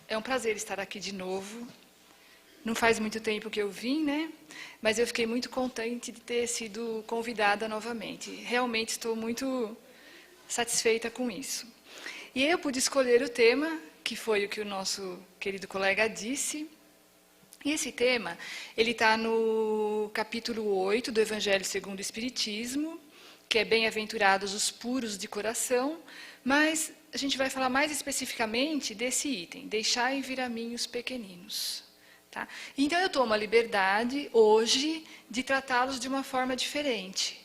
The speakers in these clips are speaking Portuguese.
É um prazer estar aqui de novo. Não faz muito tempo que eu vim, né? Mas eu fiquei muito contente de ter sido convidada novamente. Realmente estou muito satisfeita com isso. E eu pude escolher o tema, que foi o que o nosso querido colega disse. E esse tema, ele está no capítulo 8 do Evangelho segundo o Espiritismo, que é bem-aventurados os puros de coração, mas a gente vai falar mais especificamente desse item, deixai vir a mim os pequeninos. Tá? Então eu tomo a liberdade, hoje, de tratá-los de uma forma diferente.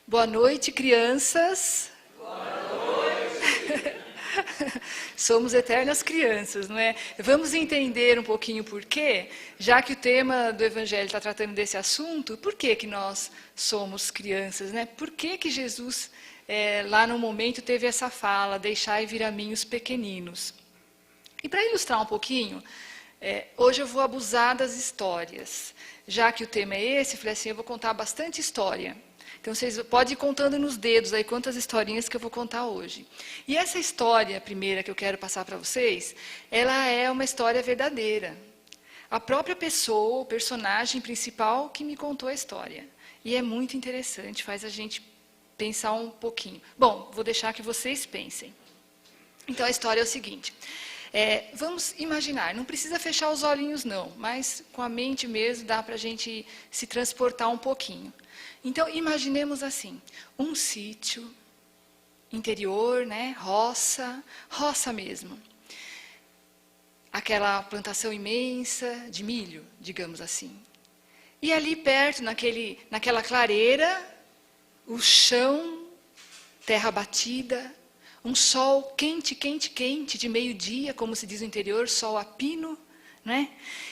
Boa noite, crianças. Boa noite. Somos eternas crianças, não é? Vamos entender um pouquinho por quê, já que o tema do Evangelho está tratando desse assunto, por que nós somos crianças, né? Por que Jesus, lá no momento, teve essa fala, deixai vir a mim os pequeninos? E para ilustrar um pouquinho, hoje eu vou abusar das histórias. Já que o tema é esse, eu falei assim, eu vou contar bastante história. Então, vocês podem ir contando nos dedos aí quantas historinhas que eu vou contar hoje. E essa história, primeira, que eu quero passar para vocês, ela é uma história verdadeira. A própria pessoa, o personagem principal que me contou a história. E é muito interessante, faz a gente pensar um pouquinho. Bom, vou deixar que vocês pensem. Então, a história é o seguinte. Vamos imaginar, não precisa fechar os olhinhos não, mas com a mente mesmo dá para a gente se transportar um pouquinho. Então, imaginemos assim, um sítio, interior, né, roça mesmo. Aquela plantação imensa de milho, digamos assim. E ali perto, naquela clareira, o chão, terra batida, um sol quente, quente, quente, de meio-dia, como se diz no interior, sol a pino, né?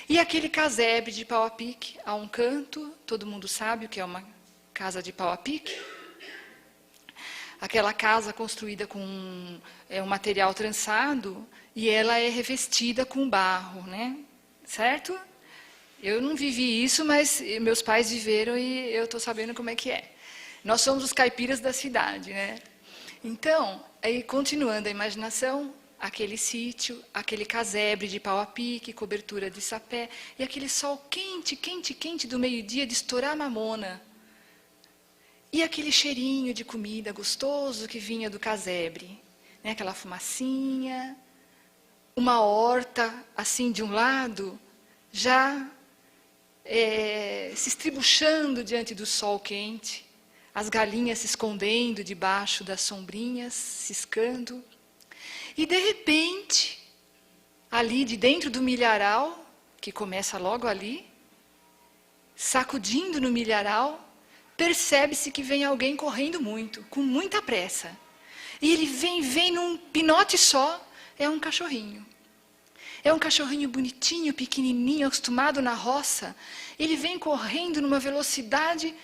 E aquele casebre de pau a pique a um canto, todo mundo sabe o que é uma casa de pau a pique. Aquela casa construída com um material trançado e ela é revestida com barro, né? Certo? Eu não vivi isso, mas meus pais viveram e eu estou sabendo como é que é. Nós somos os caipiras da cidade, né? Então, aí continuando a imaginação, aquele sítio, aquele casebre de pau a pique, cobertura de sapé, e aquele sol quente, quente, quente do meio-dia de estourar a mamona. E aquele cheirinho de comida gostoso que vinha do casebre, né? Aquela fumacinha, uma horta assim de um lado, já se estribuchando diante do sol quente, as galinhas se escondendo debaixo das sombrinhas, ciscando. E de repente, ali de dentro do milharal, que começa logo ali, sacudindo no milharal, percebe-se que vem alguém correndo muito, com muita pressa. E ele vem num pinote só, é um cachorrinho. É um cachorrinho bonitinho, pequenininho, acostumado na roça. Ele vem correndo numa velocidade,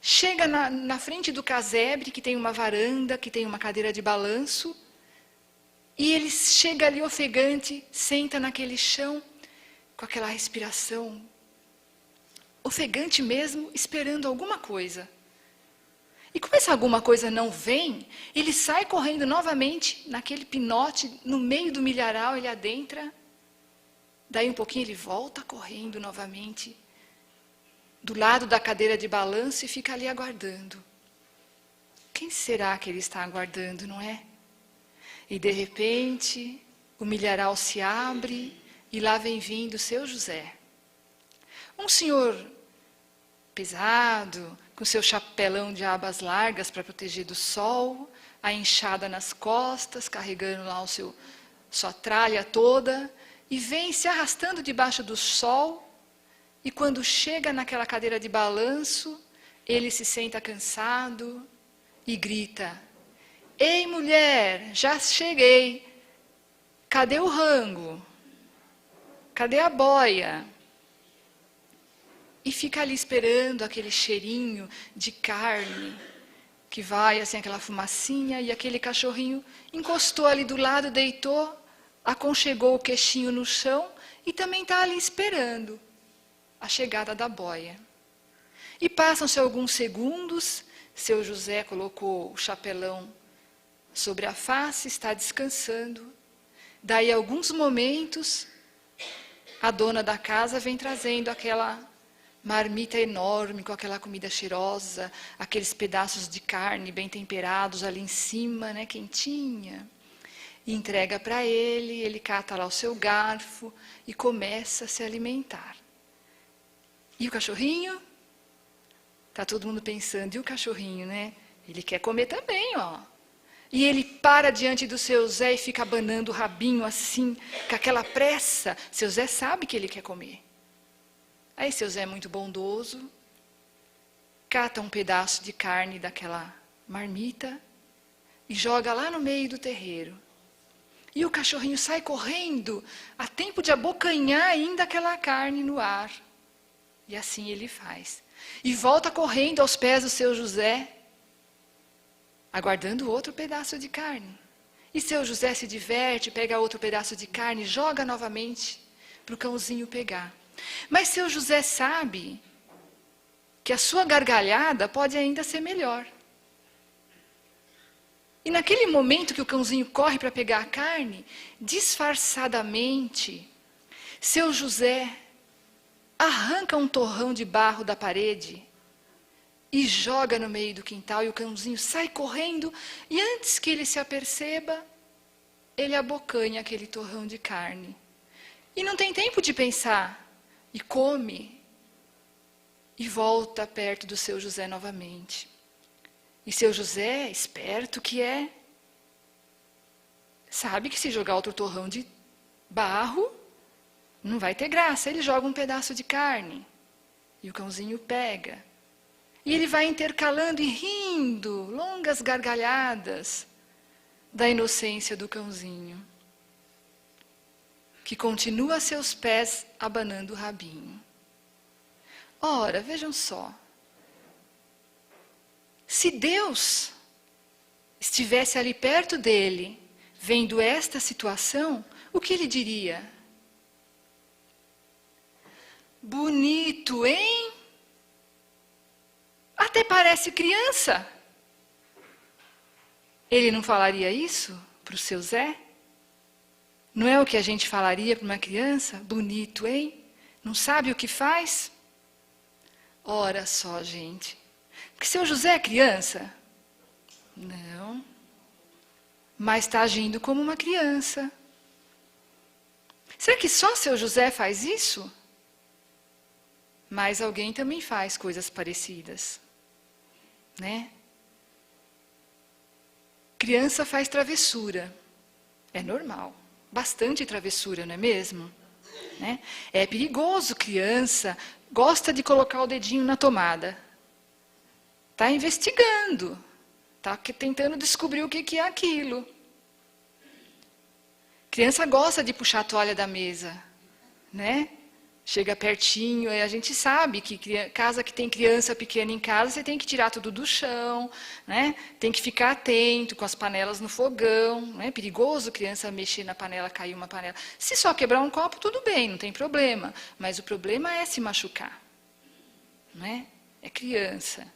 chega na frente do casebre, que tem uma varanda, que tem uma cadeira de balanço, e ele chega ali ofegante, senta naquele chão, com aquela respiração ofegante mesmo, esperando alguma coisa. E como essa alguma coisa não vem, ele sai correndo novamente naquele pinote, no meio do milharal, ele adentra. Daí um pouquinho ele volta correndo novamente, do lado da cadeira de balanço e fica ali aguardando. Quem será que ele está aguardando, não é? E de repente, o milharal se abre e lá vem vindo o seu José. Um senhor pesado, com seu chapelão de abas largas para proteger do sol, a enxada nas costas, carregando lá sua tralha toda, e vem se arrastando debaixo do sol, e quando chega naquela cadeira de balanço, ele se senta cansado e grita: "Ei, mulher, já cheguei. Cadê o rango? Cadê a boia?" E fica ali esperando aquele cheirinho de carne, que vai assim, aquela fumacinha, e aquele cachorrinho encostou ali do lado, deitou, aconchegou o queixinho no chão e também está ali esperando a chegada da boia. E passam-se alguns segundos, seu José colocou o chapelão sobre a face, está descansando. Daí, alguns momentos, a dona da casa vem trazendo aquela marmita enorme, com aquela comida cheirosa, aqueles pedaços de carne bem temperados ali em cima, né, quentinha. E entrega para ele cata lá o seu garfo e começa a se alimentar. E o cachorrinho? Está todo mundo pensando, e o cachorrinho, né? Ele quer comer também, ó. E ele para diante do seu Zé e fica abanando o rabinho assim, com aquela pressa. Seu Zé sabe que ele quer comer. Aí seu Zé é muito bondoso, cata um pedaço de carne daquela marmita e joga lá no meio do terreiro. E o cachorrinho sai correndo, a tempo de abocanhar ainda aquela carne no ar. E assim ele faz. E volta correndo aos pés do seu José, aguardando outro pedaço de carne. E seu José se diverte, pega outro pedaço de carne, joga novamente para o cãozinho pegar. Mas seu José sabe que a sua gargalhada pode ainda ser melhor. E naquele momento que o cãozinho corre para pegar a carne, disfarçadamente, seu José arranca um torrão de barro da parede e joga no meio do quintal, e o cãozinho sai correndo, e antes que ele se aperceba, ele abocanha aquele torrão de carne. E não tem tempo de pensar, e come, e volta perto do seu José novamente. E seu José, esperto que é, sabe que se jogar outro torrão de barro, não vai ter graça. Ele joga um pedaço de carne, e o cãozinho pega. E ele vai intercalando e rindo, longas gargalhadas, da inocência do cãozinho, que continua a seus pés abanando o rabinho. Ora, vejam só. Se Deus estivesse ali perto dele, vendo esta situação, o que ele diria? Bonito, hein? Até parece criança. Ele não falaria isso para o seu Zé? Não é o que a gente falaria para uma criança? Bonito, hein? Não sabe o que faz? Ora só, gente. Porque seu José é criança? Não. Mas está agindo como uma criança. Será que só seu José faz isso? Mas alguém também faz coisas parecidas, né? Criança faz travessura. É normal. Bastante travessura, não é mesmo? Né? É perigoso, criança. Gosta de colocar o dedinho na tomada. Está investigando. Está tentando descobrir o que é aquilo. Criança gosta de puxar a toalha da mesa, né? Chega pertinho, e a gente sabe que casa que tem criança pequena em casa, você tem que tirar tudo do chão, né? Tem que ficar atento com as panelas no fogão. Não é perigoso criança mexer na panela, cair uma panela. Se só quebrar um copo, tudo bem, não tem problema. Mas o problema é se machucar. Não é? É criança.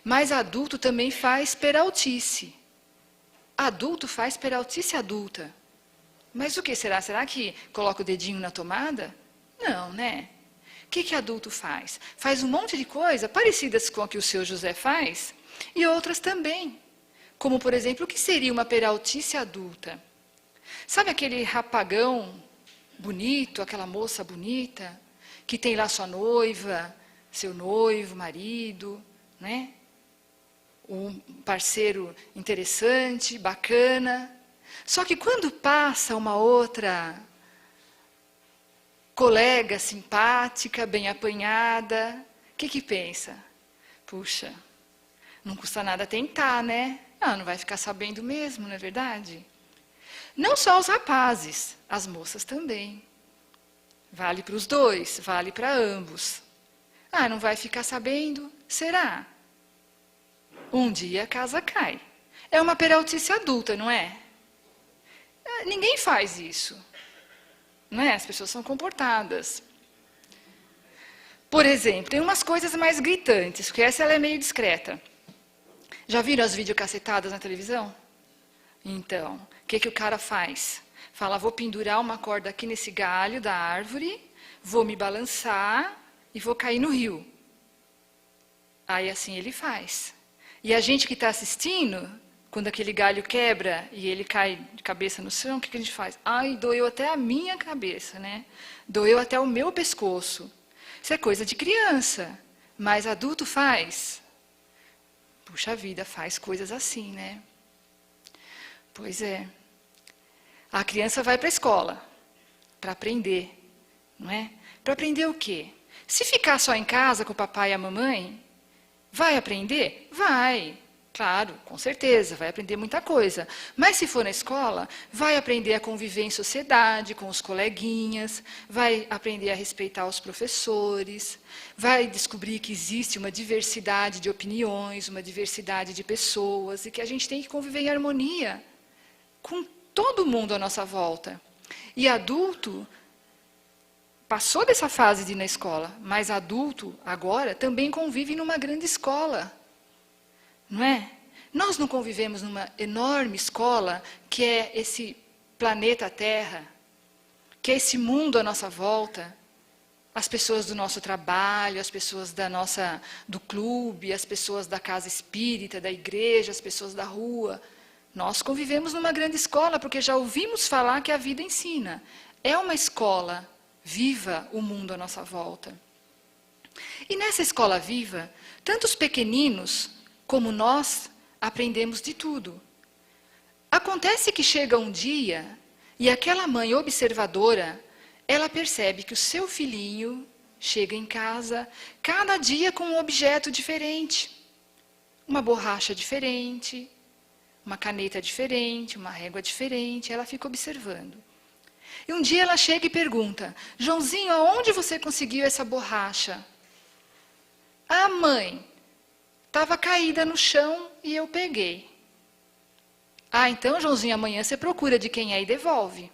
Mas adulto também faz peraltice. Adulto faz peraltice adulta. Mas o que será? Será que coloca o dedinho na tomada? Não, né? O que adulto faz? Faz um monte de coisa parecidas com a que o seu José faz, e outras também. Como, por exemplo, o que seria uma peraltice adulta? Sabe aquele rapagão bonito, aquela moça bonita, que tem lá sua noiva, seu noivo, marido, né? Um parceiro interessante, bacana. Só que quando passa uma outra colega simpática, bem apanhada, o que pensa? Puxa, não custa nada tentar, né? Não vai ficar sabendo mesmo, não é verdade? Não só os rapazes, as moças também. Vale para os dois, vale para ambos. Não vai ficar sabendo? Será? Um dia a casa cai. É uma peraltice adulta, não é? Ninguém faz isso. Não é? As pessoas são comportadas. Por exemplo, tem umas coisas mais gritantes, porque essa ela é meio discreta. Já viram as videocassetadas na televisão? Então, o que o cara faz? Fala, vou pendurar uma corda aqui nesse galho da árvore, vou me balançar e vou cair no rio. Aí assim ele faz. E a gente que está assistindo, quando aquele galho quebra e ele cai de cabeça no chão, o que a gente faz? Ai, doeu até a minha cabeça, né? Doeu até o meu pescoço. Isso é coisa de criança, mas adulto faz. Puxa vida, faz coisas assim, né? Pois é. A criança vai para a escola para aprender, não é? Para aprender o quê? Se ficar só em casa com o papai e a mamãe, vai aprender? Vai. Claro, com certeza, vai aprender muita coisa. Mas se for na escola, vai aprender a conviver em sociedade, com os coleguinhas, vai aprender a respeitar os professores, vai descobrir que existe uma diversidade de opiniões, uma diversidade de pessoas, e que a gente tem que conviver em harmonia com todo mundo à nossa volta. E adulto passou dessa fase de ir na escola, mas adulto agora também convive numa grande escola. Não é? Nós não convivemos numa enorme escola que é esse planeta Terra, que é esse mundo à nossa volta. As pessoas do nosso trabalho, as pessoas do clube, as pessoas da casa espírita, da igreja, as pessoas da rua. Nós convivemos numa grande escola, porque já ouvimos falar que a vida ensina. É uma escola viva o mundo à nossa volta. E nessa escola viva, tanto os pequeninos como nós aprendemos de tudo. Acontece que chega um dia e aquela mãe observadora, ela percebe que o seu filhinho chega em casa cada dia com um objeto diferente. Uma borracha diferente, uma caneta diferente, uma régua diferente, ela fica observando. E um dia ela chega e pergunta, Joãozinho, aonde você conseguiu essa borracha? Ah, mãe, estava caída no chão e eu peguei. Ah, então, Joãozinho, amanhã você procura de quem é e devolve.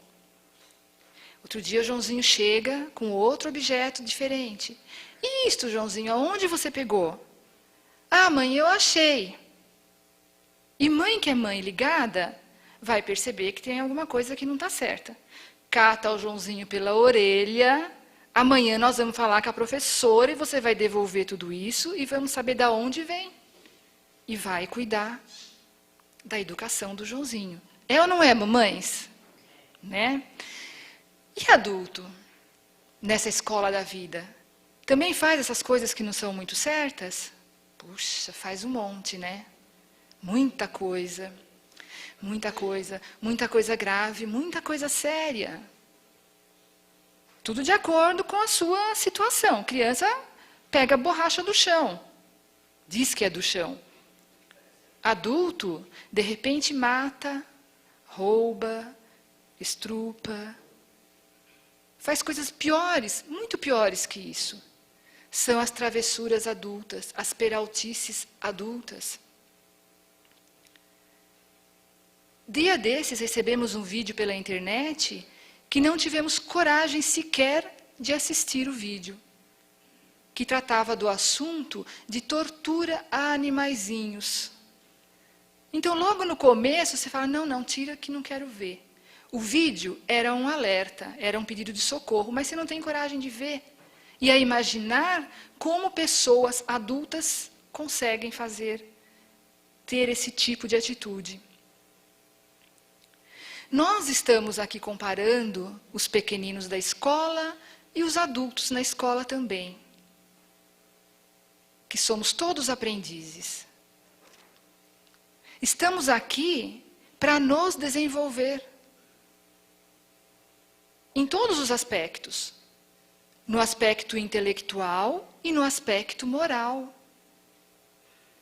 Outro dia o Joãozinho chega com outro objeto diferente. E isto, Joãozinho, aonde você pegou? Ah, mãe, eu achei. E mãe que é mãe ligada, vai perceber que tem alguma coisa que não está certa. Cata o Joãozinho pela orelha, amanhã nós vamos falar com a professora e você vai devolver tudo isso e vamos saber de onde vem. E vai cuidar da educação do Joãozinho. É ou não é, mamães? Né? E adulto, nessa escola da vida, também faz essas coisas que não são muito certas? Puxa, faz um monte, né? Muita coisa, muita coisa, muita coisa grave, muita coisa séria. Tudo de acordo com a sua situação. Criança pega a borracha do chão, diz que é do chão. Adulto, de repente mata, rouba, estrupa, faz coisas piores, muito piores que isso. São as travessuras adultas, as peraltices adultas. Dia desses recebemos um vídeo pela internet que não tivemos coragem sequer de assistir o vídeo, que tratava do assunto de tortura a animaizinhos. Então, logo no começo, você fala, não, tira que não quero ver. O vídeo era um alerta, era um pedido de socorro, mas você não tem coragem de ver. E a imaginar como pessoas adultas conseguem ter esse tipo de atitude. Nós estamos aqui comparando os pequeninos da escola e os adultos na escola também, que somos todos aprendizes. Estamos aqui para nos desenvolver em todos os aspectos, no aspecto intelectual e no aspecto moral.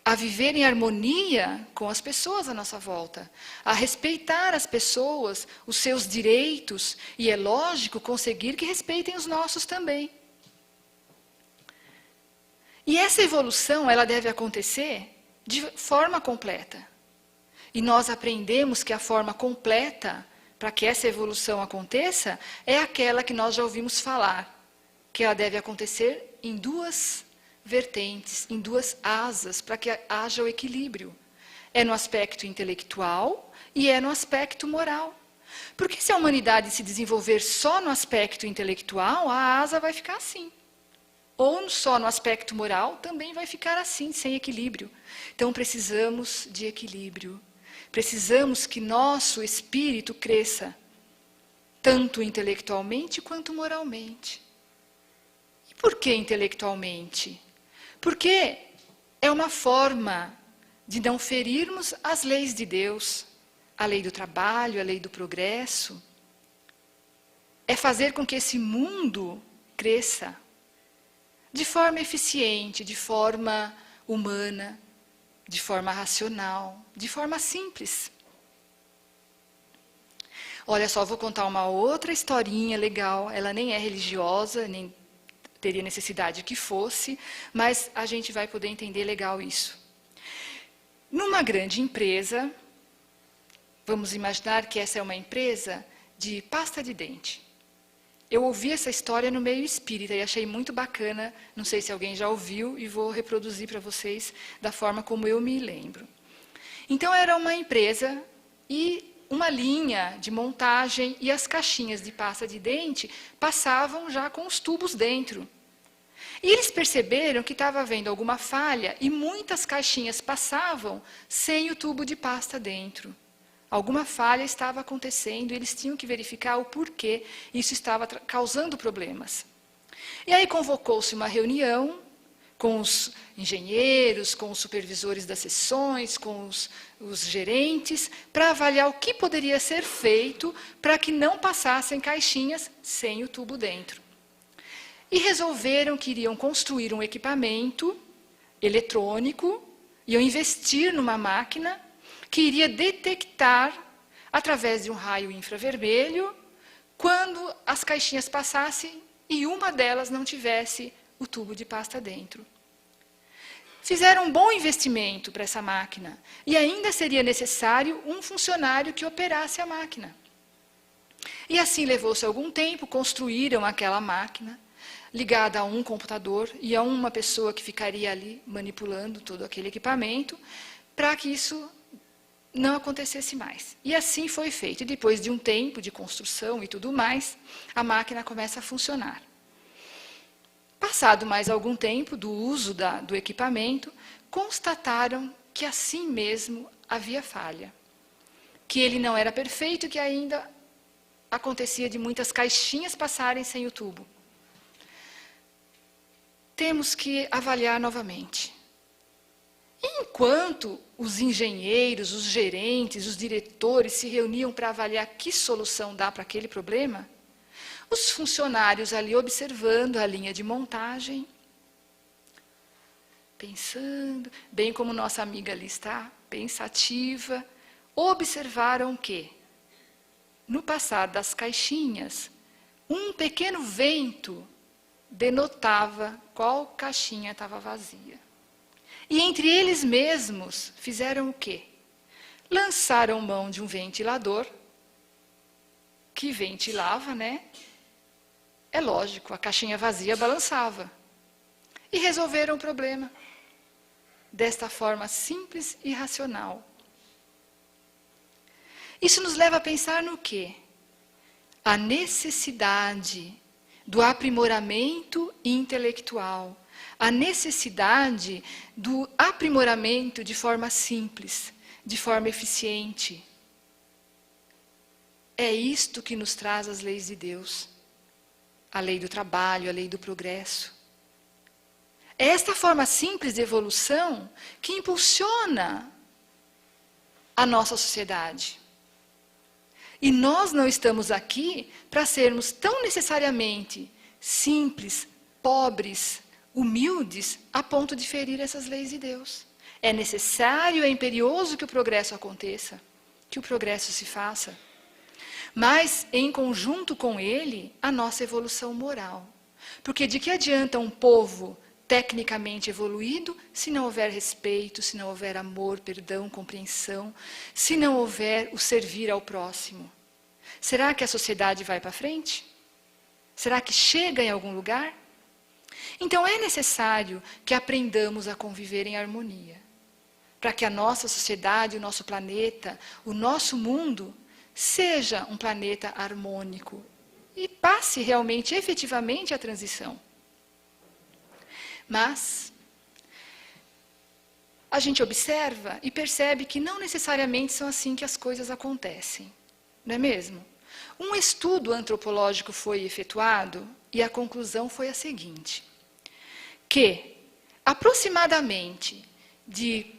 A viver em harmonia com as pessoas à nossa volta, a respeitar as pessoas, os seus direitos, e é lógico conseguir que respeitem os nossos também. E essa evolução, ela deve acontecer de forma completa. E nós aprendemos que a forma completa, para que essa evolução aconteça, é aquela que nós já ouvimos falar, que ela deve acontecer em duas vertentes, em duas asas, para que haja o equilíbrio. É no aspecto intelectual e é no aspecto moral. Porque se a humanidade se desenvolver só no aspecto intelectual, a asa vai ficar assim. Ou só no aspecto moral, também vai ficar assim, sem equilíbrio. Então precisamos de equilíbrio. Precisamos que nosso espírito cresça, tanto intelectualmente quanto moralmente. E por que intelectualmente? Porque é uma forma de não ferirmos as leis de Deus, a lei do trabalho, a lei do progresso. É fazer com que esse mundo cresça de forma eficiente, de forma humana, de forma racional, de forma simples. Olha só, vou contar uma outra historinha legal. Ela nem é religiosa, nem teria necessidade que fosse, mas a gente vai poder entender legal isso. Numa grande empresa, vamos imaginar que essa é uma empresa de pasta de dente. Eu ouvi essa história no meio espírita e achei muito bacana, não sei se alguém já ouviu, e vou reproduzir para vocês da forma como eu me lembro. Então, era uma empresa e uma linha de montagem e as caixinhas de pasta de dente passavam já com os tubos dentro. E eles perceberam que estava havendo alguma falha e muitas caixinhas passavam sem o tubo de pasta dentro. Alguma falha estava acontecendo e eles tinham que verificar o porquê isso estava causando problemas. E aí convocou-se uma reunião com os engenheiros, com os supervisores das seções, com os gerentes, para avaliar o que poderia ser feito para que não passassem caixinhas sem o tubo dentro. E resolveram que iriam construir um equipamento eletrônico, iam investir numa máquina que iria detectar, através de um raio infravermelho, quando as caixinhas passassem e uma delas não tivesse o tubo de pasta dentro. Fizeram um bom investimento para essa máquina e ainda seria necessário um funcionário que operasse a máquina. E assim levou-se algum tempo, construíram aquela máquina, ligada a um computador e a uma pessoa que ficaria ali manipulando todo aquele equipamento, para que isso não acontecesse mais. E assim foi feito. E depois de um tempo de construção e tudo mais, a máquina começa a funcionar. Passado mais algum tempo do uso do equipamento, constataram que assim mesmo havia falha. Que ele não era perfeito e que ainda acontecia de muitas caixinhas passarem sem o tubo. Temos que avaliar novamente. E enquanto os engenheiros, os gerentes, os diretores se reuniam para avaliar que solução dá para aquele problema, os funcionários ali observando a linha de montagem, pensando, bem como nossa amiga ali está, pensativa, observaram que, no passar das caixinhas, um pequeno vento denotava qual caixinha estava vazia. E entre eles mesmos fizeram o quê? Lançaram mão de um ventilador, que ventilava, né? É lógico, a caixinha vazia balançava. E resolveram o problema. Desta forma simples e racional. Isso nos leva a pensar no quê? A necessidade do aprimoramento intelectual. A necessidade do aprimoramento de forma simples, de forma eficiente. É isto que nos traz as leis de Deus. A lei do trabalho, a lei do progresso. É esta forma simples de evolução que impulsiona a nossa sociedade. E nós não estamos aqui para sermos tão necessariamente simples, pobres, humildes, a ponto de ferir essas leis de Deus. É necessário, é imperioso que o progresso aconteça, que o progresso se faça. Mas, em conjunto com ele, a nossa evolução moral. Porque de que adianta um povo tecnicamente evoluído se não houver respeito, se não houver amor, perdão, compreensão, se não houver o servir ao próximo? Será que a sociedade vai para frente? Será que chega em algum lugar? Então é necessário que aprendamos a conviver em harmonia, para que a nossa sociedade, o nosso planeta, o nosso mundo seja um planeta harmônico e passe realmente, efetivamente, a transição. Mas a gente observa e percebe que não necessariamente são assim que as coisas acontecem, não é mesmo? Um estudo antropológico foi efetuado e a conclusão foi a seguinte, que aproximadamente de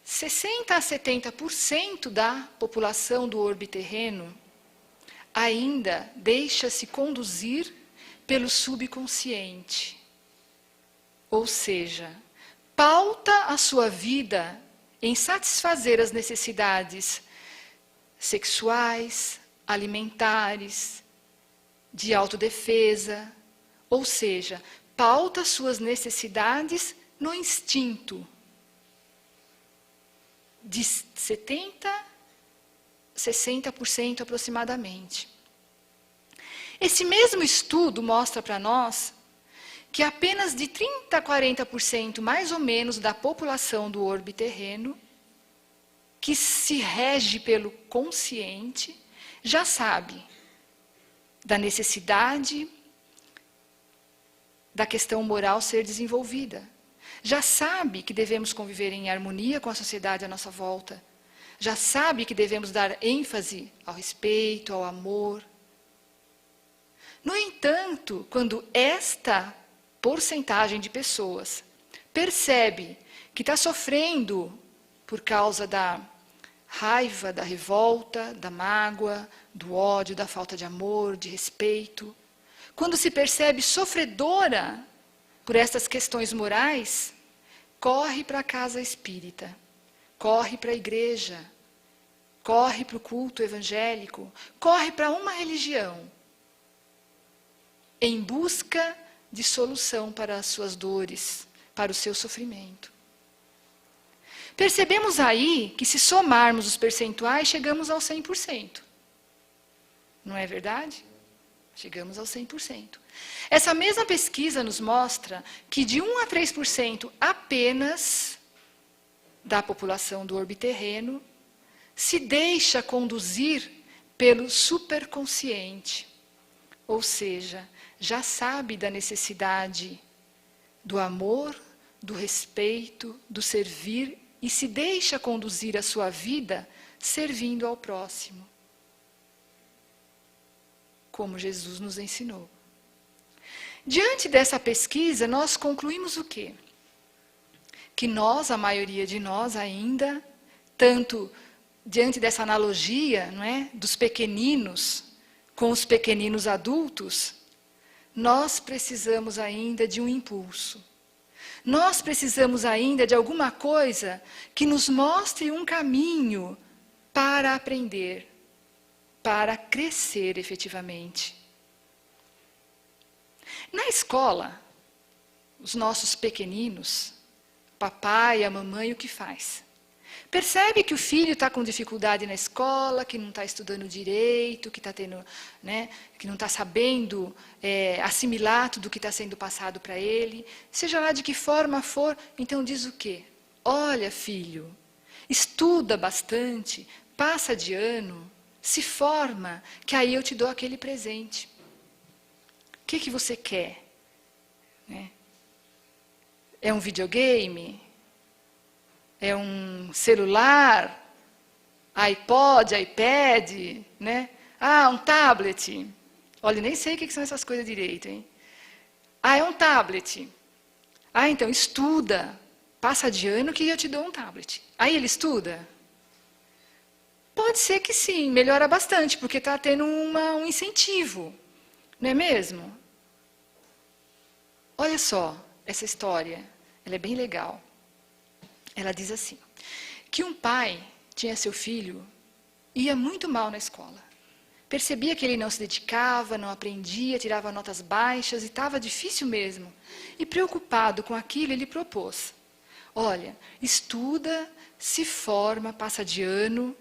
60% a 70% da população do orbe terreno ainda deixa-se conduzir pelo subconsciente. Ou seja, pauta a sua vida em satisfazer as necessidades sexuais, alimentares, de autodefesa, ou seja, pauta suas necessidades no instinto. De 70% a 60% aproximadamente. Esse mesmo estudo mostra para nós que apenas de 30% a 40% mais ou menos da população do orbe terreno, que se rege pelo consciente, já sabe da necessidade da questão moral ser desenvolvida. Já sabe que devemos conviver em harmonia com a sociedade à nossa volta. Já sabe que devemos dar ênfase ao respeito, ao amor. No entanto, quando esta porcentagem de pessoas percebe que está sofrendo por causa da raiva, da revolta, da mágoa, do ódio, da falta de amor, de respeito, quando se percebe sofredora por estas questões morais, corre para a casa espírita, corre para a igreja, corre para o culto evangélico, corre para uma religião, em busca de solução para as suas dores, para o seu sofrimento. Percebemos aí que se somarmos os percentuais, chegamos ao 100%. Não é verdade? Chegamos ao 100%. Essa mesma pesquisa nos mostra que de 1 a 3% apenas da população do orbe terreno se deixa conduzir pelo superconsciente. Ou seja, já sabe da necessidade do amor, do respeito, do servir e se deixa conduzir a sua vida servindo ao próximo. Como Jesus nos ensinou. Diante dessa pesquisa, nós concluímos o quê? Que nós, a maioria de nós ainda, tanto diante dessa analogia, não é, dos pequeninos com os pequeninos adultos, nós precisamos ainda de um impulso. Nós precisamos ainda de alguma coisa que nos mostre um caminho para aprender, para crescer efetivamente. Na escola, os nossos pequeninos, o papai e a mamãe, o que faz? Percebe que o filho está com dificuldade na escola, que não está estudando direito, que está tendo, né, que não está sabendo assimilar tudo o que está sendo passado para ele, seja lá de que forma for, então diz o quê? Olha, filho, estuda bastante, passa de ano, se forma, que aí eu te dou aquele presente. O que você quer? Né? É um videogame? É um celular? iPod, iPad? Né? Ah, um tablet. Olha, nem sei o que são essas coisas direito, hein? Ah, é um tablet. Ah, então estuda. Passa de ano que eu te dou um tablet. Aí ele estuda? Pode ser que sim, melhora bastante, porque está tendo um incentivo. Não é mesmo? Olha só, essa história, ela é bem legal. Ela diz assim, que um pai tinha seu filho, ia muito mal na escola. Percebia que ele não se dedicava, não aprendia, tirava notas baixas e estava difícil mesmo. E preocupado com aquilo, ele propôs, olha, estuda, se forma, passa de ano,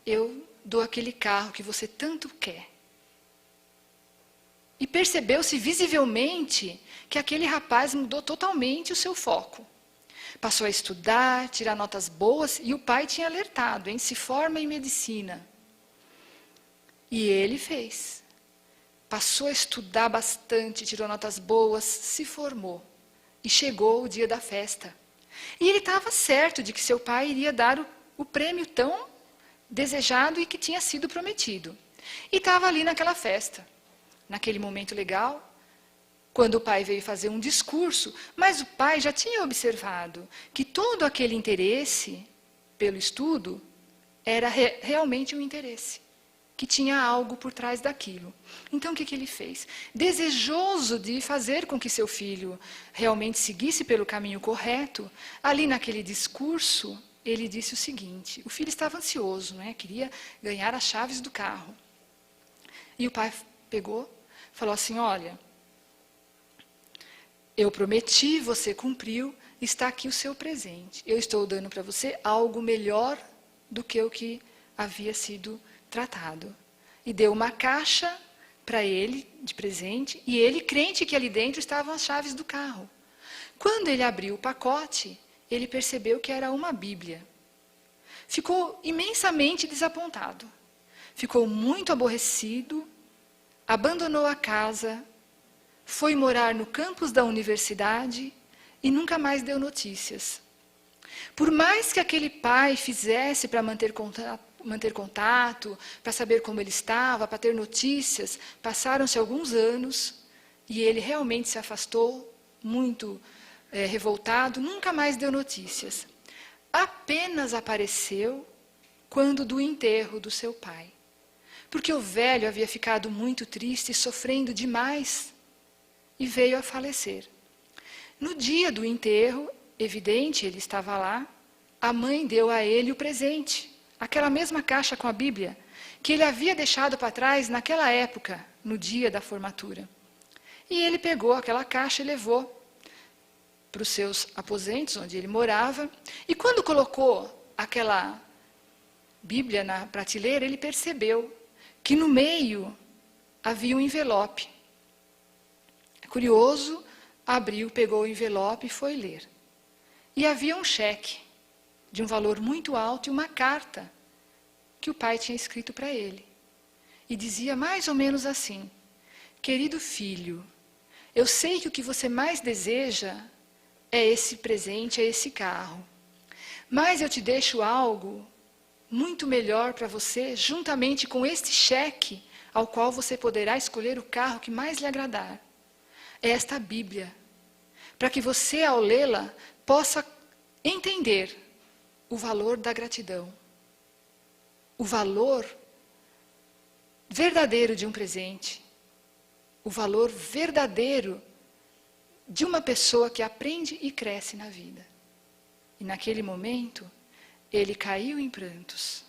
eu dou aquele carro que você tanto quer. E percebeu-se visivelmente que aquele rapaz mudou totalmente o seu foco. Passou a estudar, tirar notas boas, e o pai tinha alertado, se forma em medicina. E ele fez. Passou a estudar bastante, tirou notas boas, se formou. E chegou o dia da festa. E ele estava certo de que seu pai iria dar o prêmio tão desejado e que tinha sido prometido. E estava ali naquela festa, naquele momento legal, quando o pai veio fazer um discurso, mas o pai já tinha observado que todo aquele interesse pelo estudo era realmente um interesse, que tinha algo por trás daquilo. Então, o que ele fez? Desejoso de fazer com que seu filho realmente seguisse pelo caminho correto, ali naquele discurso, ele disse o seguinte, o filho estava ansioso, né? Queria ganhar as chaves do carro. E o pai pegou, falou assim, olha, eu prometi, você cumpriu, está aqui o seu presente. Eu estou dando para você algo melhor do que o que havia sido tratado. E deu uma caixa para ele, de presente, e ele, crente que ali dentro estavam as chaves do carro. Quando ele abriu o pacote, ele percebeu que era uma Bíblia. Ficou imensamente desapontado. Ficou muito aborrecido, abandonou a casa, foi morar no campus da universidade e nunca mais deu notícias. Por mais que aquele pai fizesse para manter contato, para saber como ele estava, para ter notícias, passaram-se alguns anos e ele realmente se afastou, muito revoltado, nunca mais deu notícias. Apenas apareceu quando do enterro do seu pai. Porque o velho havia ficado muito triste, sofrendo demais, e veio a falecer. No dia do enterro, evidente, ele estava lá, a mãe deu a ele o presente, aquela mesma caixa com a Bíblia, que ele havia deixado para trás naquela época, no dia da formatura. E ele pegou aquela caixa e levou para os seus aposentos, onde ele morava, e quando colocou aquela Bíblia na prateleira, ele percebeu que no meio havia um envelope. Curioso, abriu, pegou o envelope e foi ler. E havia um cheque de um valor muito alto e uma carta que o pai tinha escrito para ele. E dizia mais ou menos assim, querido filho, eu sei que o que você mais deseja é esse presente, é esse carro. Mas eu te deixo algo muito melhor para você, juntamente com este cheque, ao qual você poderá escolher o carro que mais lhe agradar. É esta Bíblia, para que você, ao lê-la, possa entender o valor da gratidão, o valor verdadeiro de um presente, o valor verdadeiro de uma pessoa que aprende e cresce na vida. E naquele momento, ele caiu em prantos.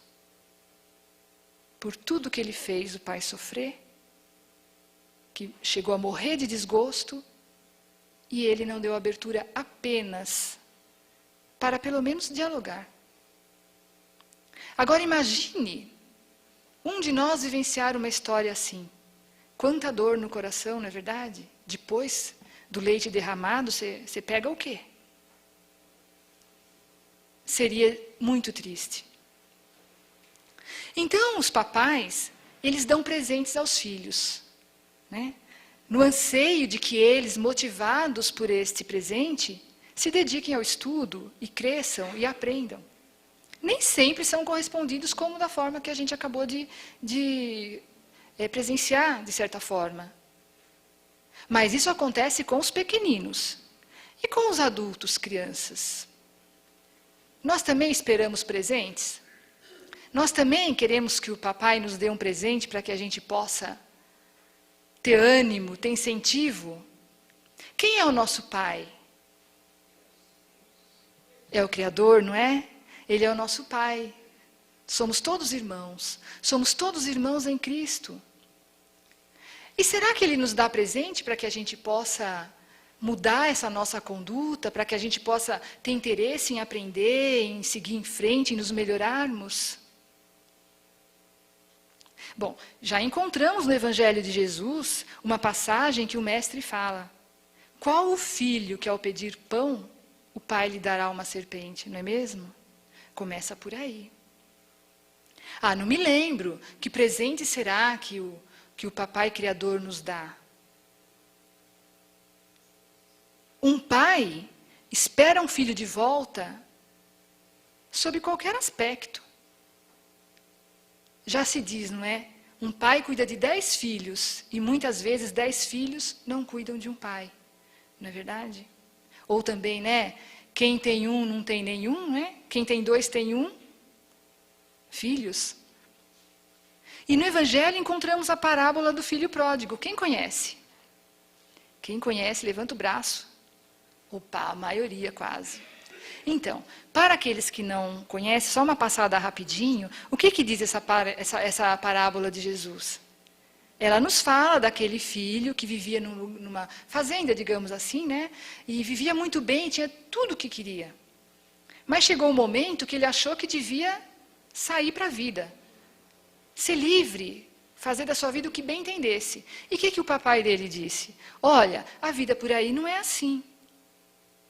Por tudo que ele fez o pai sofrer, que chegou a morrer de desgosto, e ele não deu abertura apenas para pelo menos dialogar. Agora imagine um de nós vivenciar uma história assim. Quanta dor no coração, não é verdade? Depois do leite derramado, você pega o quê? Seria muito triste. Então, os papais, eles dão presentes aos filhos, né? No anseio de que eles, motivados por este presente, se dediquem ao estudo e cresçam e aprendam. Nem sempre são correspondidos como da forma que a gente acabou de presenciar, de certa forma. Mas isso acontece com os pequeninos. E com os adultos, crianças? Nós também esperamos presentes? Nós também queremos que o papai nos dê um presente para que a gente possa ter ânimo, ter incentivo? Quem é o nosso pai? É o Criador, não é? Ele é o nosso pai. Somos todos irmãos. Somos todos irmãos em Cristo. E será que Ele nos dá presente para que a gente possa mudar essa nossa conduta, para que a gente possa ter interesse em aprender, em seguir em frente, em nos melhorarmos? Bom, já encontramos no Evangelho de Jesus uma passagem que o mestre fala. Qual o filho que ao pedir pão, o pai lhe dará uma serpente, não é mesmo? Começa por aí. Ah, não me lembro. Que presente será que o Papai Criador nos dá? Um pai espera um filho de volta sob qualquer aspecto. Já se diz, não é? Um pai cuida de 10 filhos e muitas vezes 10 filhos não cuidam de um pai. Não é verdade? Ou também, né? Quem tem um não tem nenhum, né? Quem tem 2 tem um. Filhos. E no Evangelho encontramos a parábola do filho pródigo. Quem conhece? Quem conhece, levanta o braço. Opa, a maioria quase. Então, para aqueles que não conhecem, só uma passada rapidinho, o que diz essa parábola de Jesus? Ela nos fala daquele filho que vivia numa fazenda, digamos assim, né? E vivia muito bem, tinha tudo o que queria. Mas chegou um momento que ele achou que devia sair para a vida. Ser livre, fazer da sua vida o que bem entendesse. E o que o papai dele disse? Olha, a vida por aí não é assim.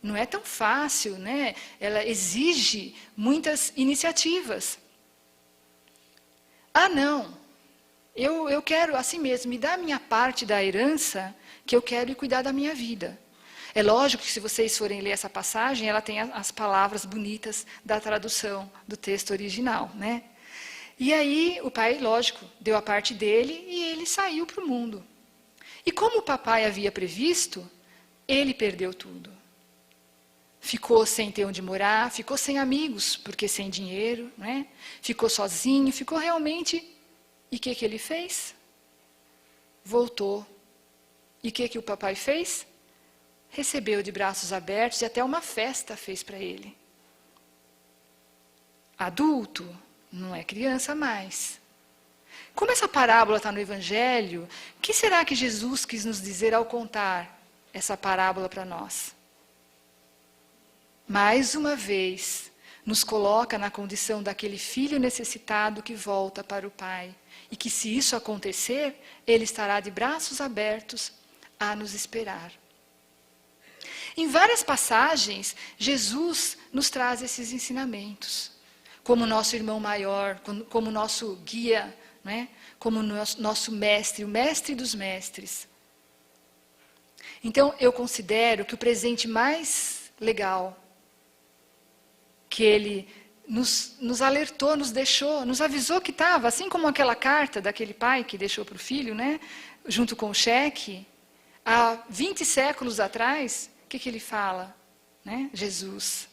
Não é tão fácil, né? Ela exige muitas iniciativas. Ah, não. Eu quero assim mesmo, me dá a minha parte da herança, que eu quero ir cuidar da minha vida. É lógico que se vocês forem ler essa passagem, ela tem as palavras bonitas da tradução do texto original, né? E aí o pai, lógico, deu a parte dele e ele saiu para o mundo. E como o papai havia previsto, ele perdeu tudo. Ficou sem ter onde morar, ficou sem amigos, porque sem dinheiro, né? Ficou sozinho, ficou realmente... E o que ele fez? Voltou. E o que o papai fez? Recebeu de braços abertos e até uma festa fez para ele. Adulto, não é criança mais. Como essa parábola está no Evangelho, o que será que Jesus quis nos dizer ao contar essa parábola para nós? Mais uma vez, nos coloca na condição daquele filho necessitado que volta para o pai. E que se isso acontecer, ele estará de braços abertos a nos esperar. Em várias passagens, Jesus nos traz esses ensinamentos. Como nosso irmão maior, como nosso guia, né? Como nosso mestre, o mestre dos mestres. Então, eu considero que o presente mais legal que ele nos alertou, nos deixou, nos avisou que estava, assim como aquela carta daquele pai que deixou para o filho, né, junto com o cheque, há 20 séculos atrás, o que ele fala? Né? Jesus,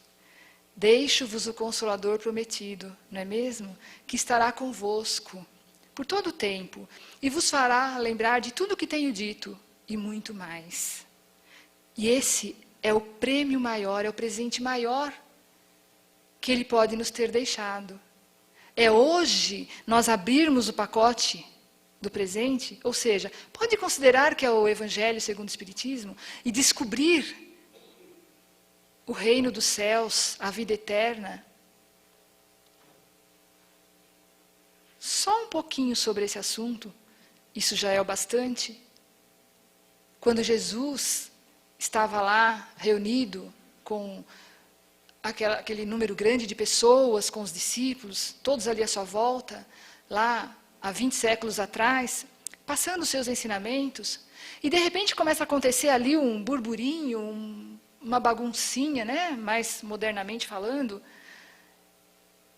deixo-vos o Consolador prometido, não é mesmo? Que estará convosco por todo o tempo e vos fará lembrar de tudo o que tenho dito e muito mais. E esse é o prêmio maior, é o presente maior que ele pode nos ter deixado. É hoje nós abrirmos o pacote do presente, ou seja, pode considerar que é o Evangelho segundo o Espiritismo e descobrir o reino dos céus, a vida eterna. Só um pouquinho sobre esse assunto, isso já é o bastante. Quando Jesus estava lá reunido com aquele número grande de pessoas, com os discípulos, todos ali à sua volta, lá há 20 séculos atrás, passando os seus ensinamentos, e de repente começa a acontecer ali um burburinho, uma baguncinha, né, mais modernamente falando,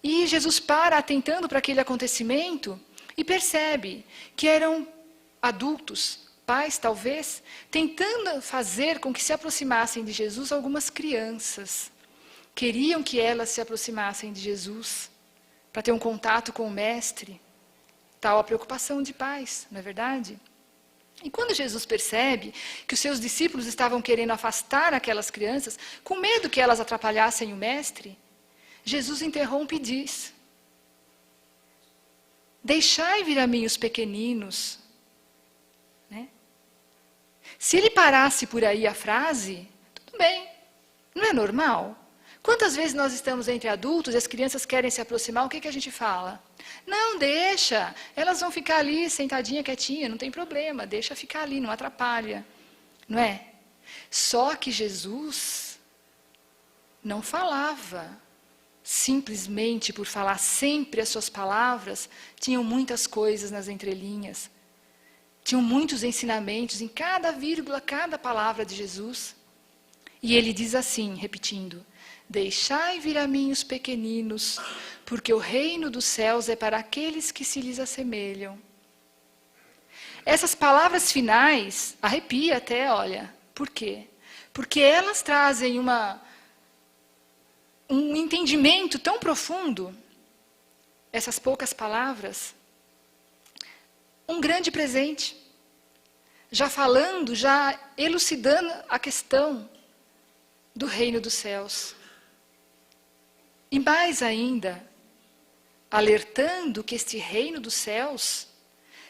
e Jesus para atentando para aquele acontecimento e percebe que eram adultos, pais talvez, tentando fazer com que se aproximassem de Jesus algumas crianças. Queriam que elas se aproximassem de Jesus, para ter um contato com o Mestre. Tal a preocupação de pais, não é verdade? E quando Jesus percebe que os seus discípulos estavam querendo afastar aquelas crianças, com medo que elas atrapalhassem o Mestre, Jesus interrompe e diz: deixai vir a mim os pequeninos. Né? Se ele parasse por aí a frase, tudo bem, não é normal? Quantas vezes nós estamos entre adultos e as crianças querem se aproximar, o que a gente fala? Não, deixa, elas vão ficar ali sentadinha, quietinha, não tem problema, deixa ficar ali, não atrapalha. Não é? Só que Jesus não falava simplesmente por falar sempre as suas palavras, tinham muitas coisas nas entrelinhas. Tinham muitos ensinamentos em cada vírgula, cada palavra de Jesus. E ele diz assim, repetindo: deixai vir a mim os pequeninos, porque o reino dos céus é para aqueles que se lhes assemelham. Essas palavras finais, arrepia até, olha. Por quê? Porque elas trazem um entendimento tão profundo, essas poucas palavras, um grande presente. Já falando, já elucidando a questão do reino dos céus. E mais ainda, alertando que este reino dos céus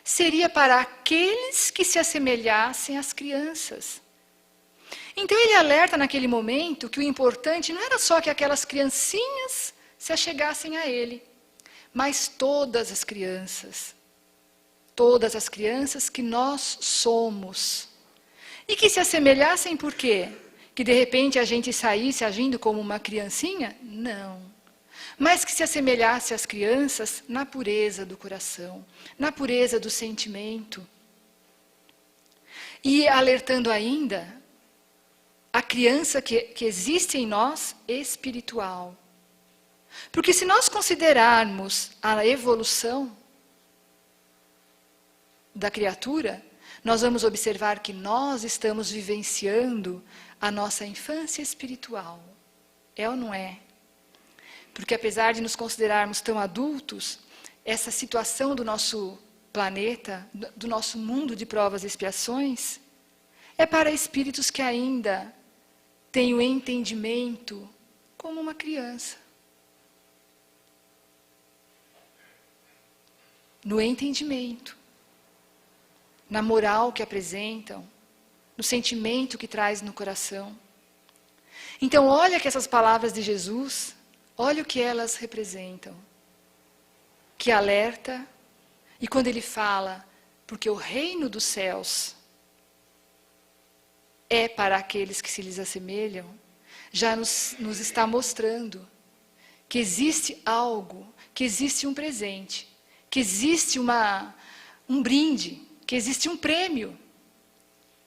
seria para aqueles que se assemelhassem às crianças. Então ele alerta naquele momento que o importante não era só que aquelas criancinhas se achegassem a ele, mas todas as crianças que nós somos. E que se assemelhassem por quê? Que de repente a gente saísse agindo como uma criancinha? Não. Mas que se assemelhasse às crianças na pureza do coração, na pureza do sentimento. E alertando ainda a criança que existe em nós espiritual. Porque se nós considerarmos a evolução da criatura, nós vamos observar que nós estamos vivenciando a nossa infância espiritual. É ou não é? Porque apesar de nos considerarmos tão adultos, essa situação do nosso planeta, do nosso mundo de provas e expiações, é para espíritos que ainda têm o entendimento como uma criança. No entendimento, na moral que apresentam, no sentimento que traz no coração. Então, olha que essas palavras de Jesus, olha o que elas representam. Que alerta, e quando ele fala, porque o reino dos céus é para aqueles que se lhes assemelham, já nos está mostrando que existe algo, que existe um presente, que existe um brinde, que existe um prêmio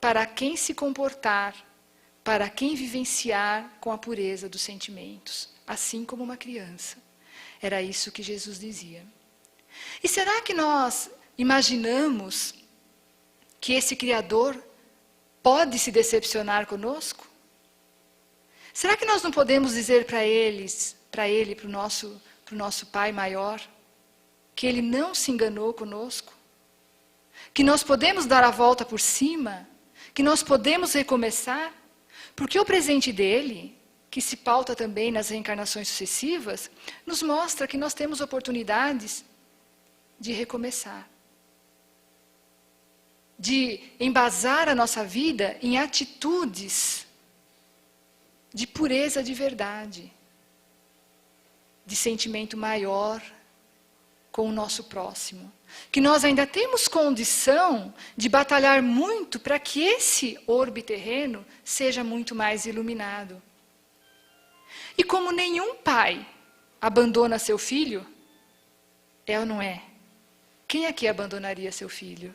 para quem se comportar, para quem vivenciar com a pureza dos sentimentos, assim como uma criança. Era isso que Jesus dizia. E será que nós imaginamos que esse Criador pode se decepcionar conosco? Será que nós não podemos dizer para ele, para o nosso Pai maior, que Ele não se enganou conosco? Que nós podemos dar a volta por cima? Que nós podemos recomeçar? Porque o presente dele, que se pauta também nas reencarnações sucessivas, nos mostra que nós temos oportunidades de recomeçar. De embasar a nossa vida em atitudes de pureza de verdade, de sentimento maior com o nosso próximo. Que nós ainda temos condição de batalhar muito para que esse orbe terreno seja muito mais iluminado. E como nenhum pai abandona seu filho, é ou não é? Quem aqui abandonaria seu filho?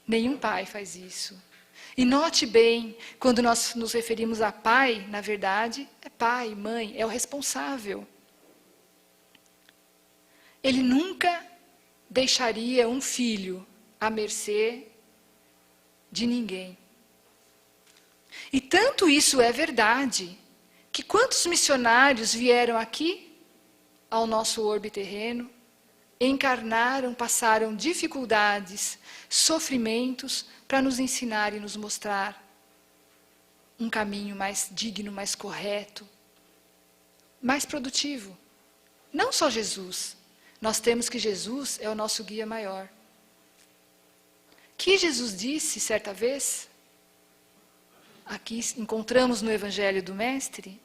Nenhum pai faz isso. E note bem, quando nós nos referimos a pai, na verdade, é pai, mãe, é o responsável. Ele nunca deixaria um filho à mercê de ninguém. E tanto isso é verdade, que quantos missionários vieram aqui, ao nosso orbe terreno, encarnaram, passaram dificuldades, sofrimentos, para nos ensinar e nos mostrar um caminho mais digno, mais correto, mais produtivo. Não só Jesus. Nós temos que Jesus é o nosso guia maior. Que Jesus disse certa vez, aqui encontramos no Evangelho do Mestre,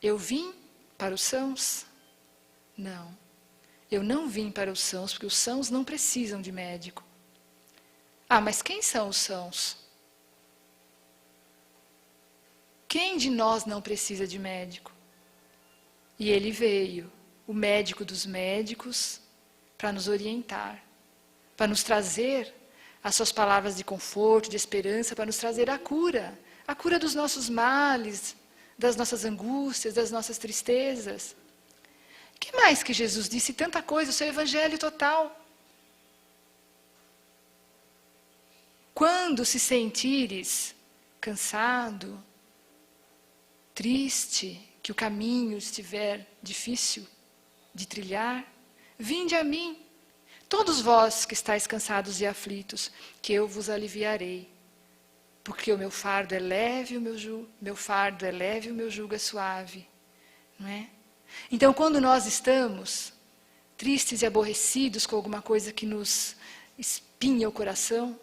eu vim para os sãos? Não, eu não vim para os sãos, porque os sãos não precisam de médico. Ah, mas quem são os sãos? Quem de nós não precisa de médico? E ele veio, o médico dos médicos, para nos orientar, para nos trazer as suas palavras de conforto, de esperança, para nos trazer a cura dos nossos males, das nossas angústias, das nossas tristezas. O que mais que Jesus disse? Tanta coisa, o seu evangelho total. Quando se sentires cansado, triste, que o caminho estiver difícil de trilhar, vinde a mim, todos vós que estáis cansados e aflitos, que eu vos aliviarei. Porque o meu fardo é leve, o meu fardo é leve, o meu jugo é suave. Não é? Então, quando nós estamos tristes e aborrecidos com alguma coisa que nos espinha o coração,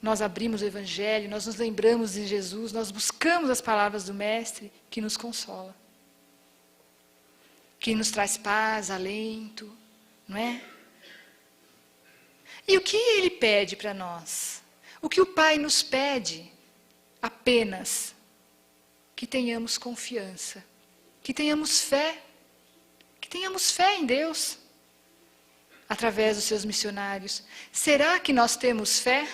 nós abrimos o Evangelho, nós nos lembramos de Jesus, nós buscamos as palavras do Mestre que nos consola, que nos traz paz, alento, não é? E o que Ele pede para nós? O que o Pai nos pede? Apenas que tenhamos confiança, que tenhamos fé em Deus, através dos seus missionários. Será que nós temos fé?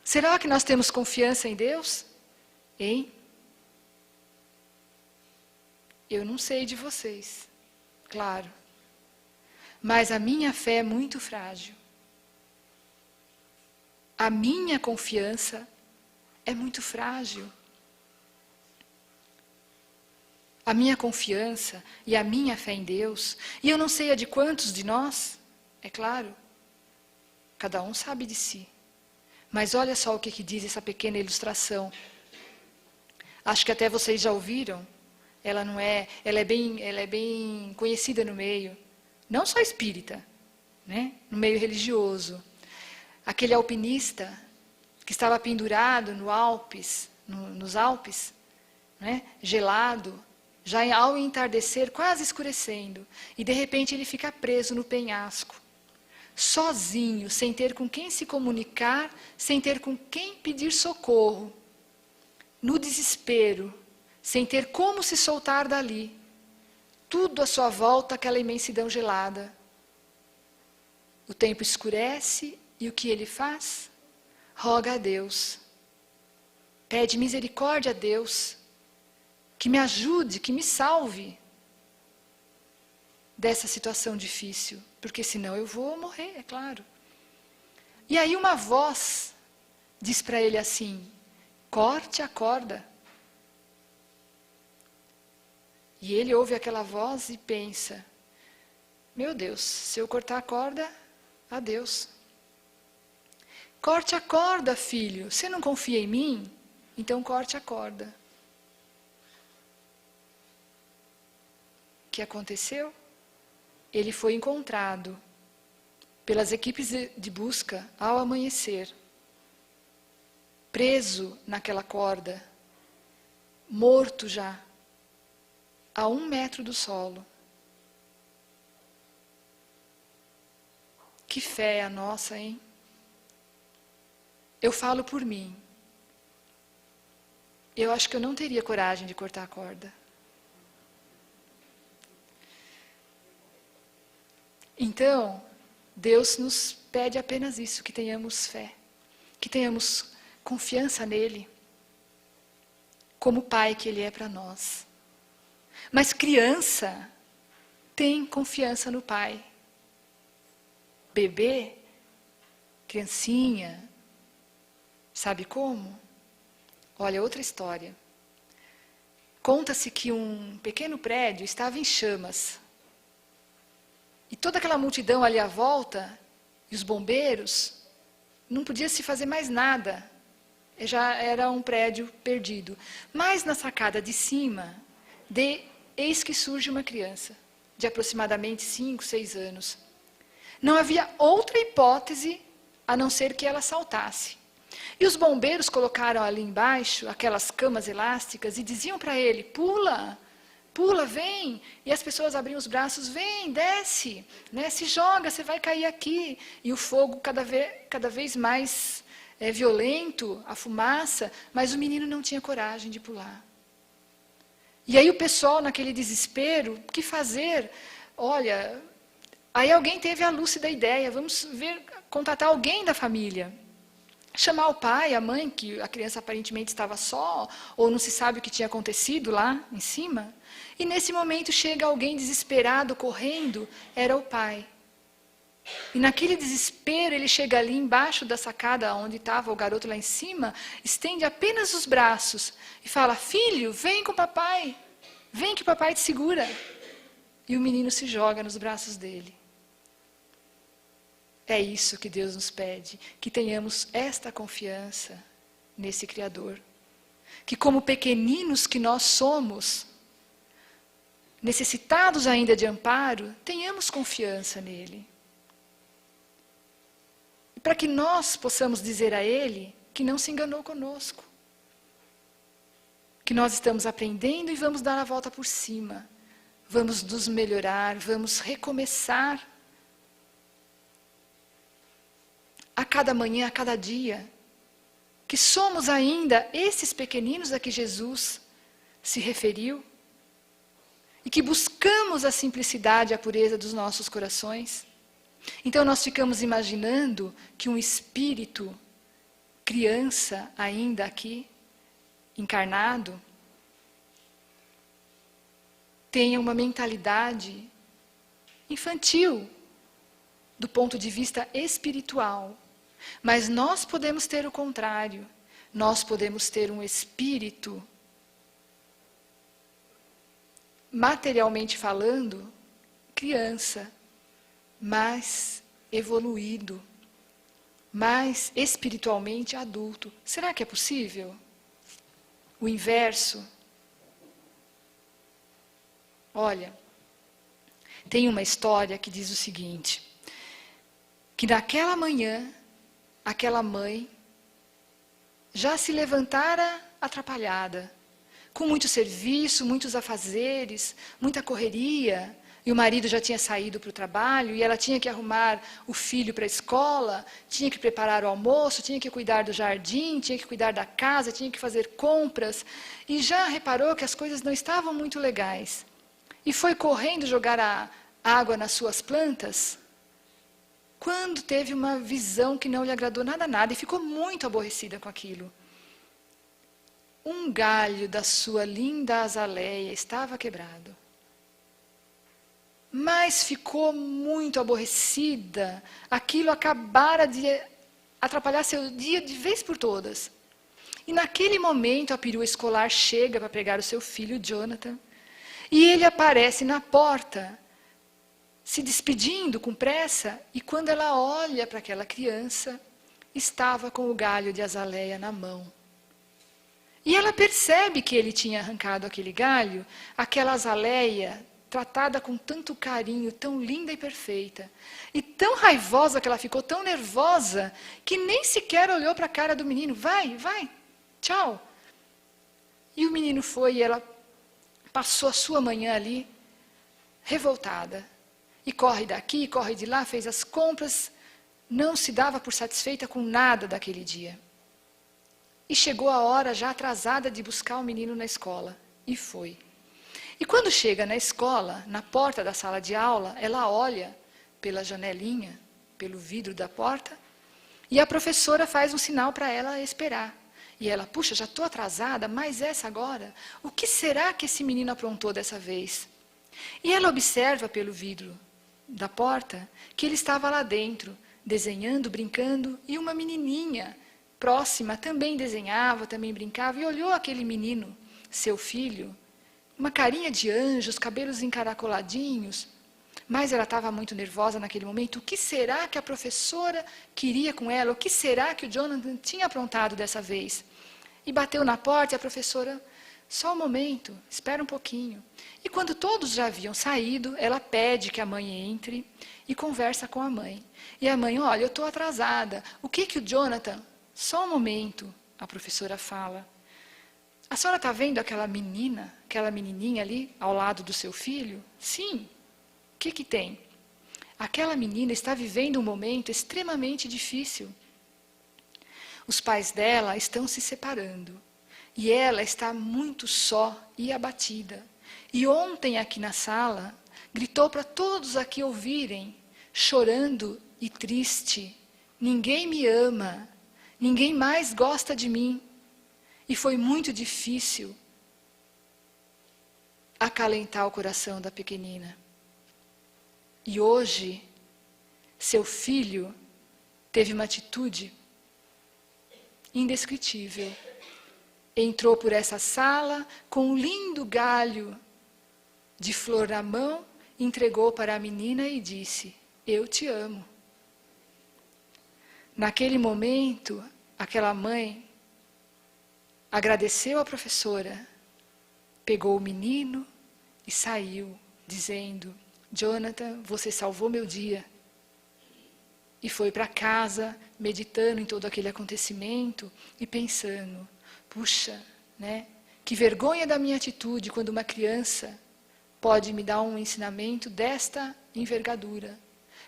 Será que nós temos confiança em Deus? Hein? Eu não sei de vocês, claro. Mas a minha fé é muito frágil. A minha confiança é muito frágil. A minha confiança e a minha fé em Deus, e eu não sei a de quantos de nós, é claro. Cada um sabe de si. Mas olha só o que diz essa pequena ilustração. Acho que até vocês já ouviram. Ela é bem conhecida no meio, não só espírita, né? No meio religioso. Aquele alpinista que estava pendurado nos Alpes, né? Gelado, já ao entardecer, quase escurecendo, e de repente ele fica preso no penhasco. Sozinho, sem ter com quem se comunicar, sem ter com quem pedir socorro, no desespero, sem ter como se soltar dali, tudo à sua volta, aquela imensidão gelada. O tempo escurece e o que ele faz? Roga a Deus, pede misericórdia a Deus, que me ajude, que me salve dessa situação difícil, porque senão eu vou morrer, é claro. E aí uma voz diz para ele assim: corte a corda. E ele ouve aquela voz e pensa: meu Deus, se eu cortar a corda, adeus. Corte a corda, filho. Você não confia em mim? Então corte a corda. O que aconteceu? Ele foi encontrado pelas equipes de busca ao amanhecer, preso naquela corda, morto já, a 1 metro do solo. Que fé é a nossa, hein? Eu falo por mim. Eu acho que eu não teria coragem de cortar a corda. Então, Deus nos pede apenas isso, que tenhamos fé, que tenhamos confiança nele, como Pai que Ele é para nós. Mas criança tem confiança no Pai. Bebê, criancinha, sabe como? Olha, outra história. Conta-se que um pequeno prédio estava em chamas. E toda aquela multidão ali à volta, e os bombeiros, não podia se fazer mais nada. Já era um prédio perdido. Mas na sacada de cima, eis que surge uma criança, de aproximadamente 5, 6 anos. Não havia outra hipótese a não ser que ela saltasse. E os bombeiros colocaram ali embaixo aquelas camas elásticas e diziam para ele: pula, pula, vem. E as pessoas abriam os braços: vem, desce, né? Se joga, você vai cair aqui. E o fogo cada vez mais violento, a fumaça, mas o menino não tinha coragem de pular. E aí o pessoal, naquele desespero, o que fazer? Olha, aí alguém teve a lúcida ideia, vamos contatar alguém da família. Chamar o pai, a mãe, que a criança aparentemente estava só, ou não se sabe o que tinha acontecido lá em cima. E nesse momento chega alguém desesperado, correndo, era o pai. E naquele desespero ele chega ali embaixo da sacada onde estava o garoto lá em cima, estende apenas os braços e fala, filho, vem com o papai, vem que o papai te segura. E o menino se joga nos braços dele. É isso que Deus nos pede, que tenhamos esta confiança nesse Criador. Que como pequeninos que nós somos, necessitados ainda de amparo, tenhamos confiança nele. E para que nós possamos dizer a Ele que não se enganou conosco. Que nós estamos aprendendo e vamos dar a volta por cima. Vamos nos melhorar, vamos recomeçar. A cada manhã, a cada dia, que somos ainda esses pequeninos a que Jesus se referiu, e que buscamos a simplicidade e a pureza dos nossos corações. Então nós ficamos imaginando que um espírito, criança ainda aqui, encarnado, tenha uma mentalidade infantil, do ponto de vista espiritual. Mas nós podemos ter o contrário. Nós podemos ter um espírito, materialmente falando, criança, mais evoluído, mais espiritualmente adulto. Será que é possível? O inverso? Olha, tem uma história que diz o seguinte, que naquela manhã, aquela mãe já se levantara atrapalhada, com muito serviço, muitos afazeres, muita correria, e o marido já tinha saído para o trabalho, e ela tinha que arrumar o filho para a escola, tinha que preparar o almoço, tinha que cuidar do jardim, tinha que cuidar da casa, tinha que fazer compras, e já reparou que as coisas não estavam muito legais. E foi correndo jogar a água nas suas plantas, quando teve uma visão que não lhe agradou nada, e ficou muito aborrecida com aquilo. Um galho da sua linda azaleia estava quebrado. Mas ficou muito aborrecida, aquilo acabara de atrapalhar seu dia de vez por todas. E naquele momento a perua escolar chega para pegar o seu filho, Jonathan, e ele aparece na porta, se despedindo com pressa, e quando ela olha para aquela criança, estava com o galho de azaleia na mão. E ela percebe que ele tinha arrancado aquele galho, aquela azaleia, tratada com tanto carinho, tão linda e perfeita. E tão raivosa que ela ficou, tão nervosa, que nem sequer olhou para a cara do menino. Vai, tchau. E o menino foi e ela passou a sua manhã ali, revoltada. E corre daqui, corre de lá, fez as compras, não se dava por satisfeita com nada daquele dia. E chegou a hora já atrasada de buscar o menino na escola. E foi. E quando chega na escola, na porta da sala de aula, ela olha pela janelinha, pelo vidro da porta, e a professora faz um sinal para ela esperar. E ela, puxa, já estou atrasada, mas essa agora? O que será que esse menino aprontou dessa vez? E ela observa pelo vidro da porta que ele estava lá dentro, desenhando, brincando, e uma menininha próxima também desenhava, também brincava, e olhou aquele menino, seu filho, uma carinha de anjo, os cabelos encaracoladinhos, mas ela estava muito nervosa naquele momento. O que será que a professora queria com ela? O que será que o Jonathan tinha aprontado dessa vez? E bateu na porta e a professora, só um momento, espera um pouquinho. E quando todos já haviam saído, ela pede que a mãe entre e conversa com a mãe. E a mãe, olha, eu estou atrasada. O que o Jonathan... Só um momento, a professora fala. A senhora está vendo aquela menina, aquela menininha ali, ao lado do seu filho? Sim. O que tem? Aquela menina está vivendo um momento extremamente difícil. Os pais dela estão se separando. E ela está muito só e abatida. E ontem, aqui na sala, gritou para todos aqui ouvirem, chorando e triste: ninguém me ama, ninguém mais gosta de mim. E foi muito difícil acalentar o coração da pequenina. E hoje, seu filho teve uma atitude indescritível. Entrou por essa sala com um lindo galho de flor na mão, entregou para a menina e disse: eu te amo. Naquele momento, aquela mãe agradeceu à professora, pegou o menino e saiu, dizendo: Jonathan, você salvou meu dia. E foi para casa, meditando em todo aquele acontecimento e pensando: puxa, né? Que vergonha da minha atitude quando uma criança pode me dar um ensinamento desta envergadura.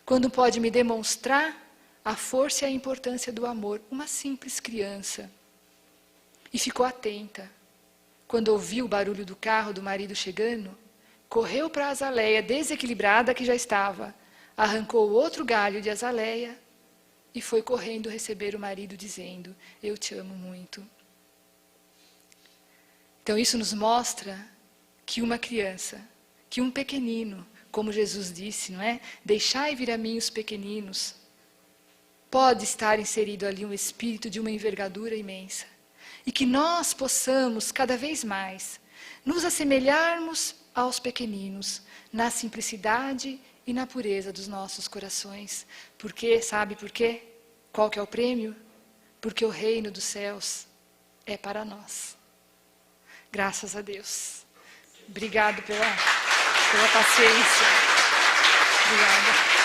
Quando pode me demonstrar a força e a importância do amor. Uma simples criança. E ficou atenta. Quando ouviu o barulho do carro do marido chegando, correu para a azaleia desequilibrada que já estava, arrancou outro galho de azaleia e foi correndo receber o marido dizendo: eu te amo muito. Então isso nos mostra que uma criança, que um pequenino, como Jesus disse, não é? Deixai vir a mim os pequeninos. Pode estar inserido ali um espírito de uma envergadura imensa. E que nós possamos, cada vez mais, nos assemelharmos aos pequeninos, na simplicidade e na pureza dos nossos corações. Porque, sabe por quê? Qual que é o prêmio? Porque o reino dos céus é para nós. Graças a Deus. Obrigado pela paciência. Obrigada.